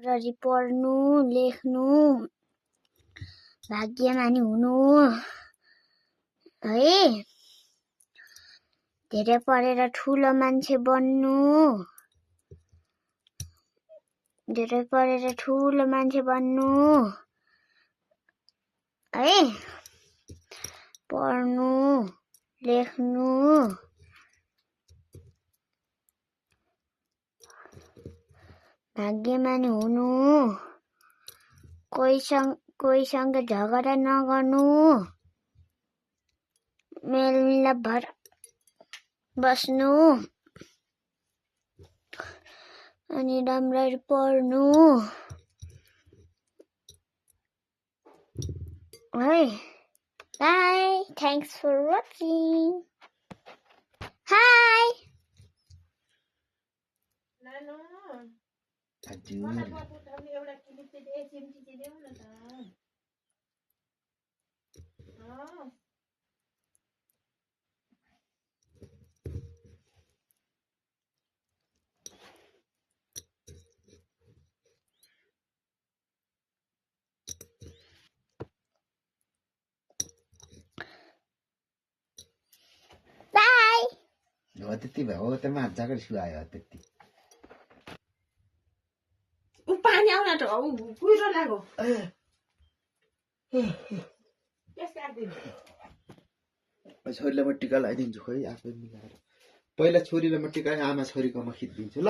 राम्ररी पढ्नु लेख्नु भाग्यमानी हुनु है धेरै पढेर ठुलो मान्छे बन्नु धेरै पढेर ठुलो मान्छे बन्नु है पढ्नु लेख्नु भाग्यमानी हुनु कोहीसँग झगडा नगर्नु मेलमिलाप भएर बस्नु अनि राम्ररी पढ्नु है बाई थ्याङ्क्स फर वाचिङ हाई हो त्यति भयो हो त मजाको सुहायो त्यति पानी आउन त कुहिरो लाग्यो छोरीलाई म टिका लगाइदिन्छु खोइ आफै मिलाएर पहिला छोरीलाई म टिका आमा छोरीकोमा खिचिदिन्छु ल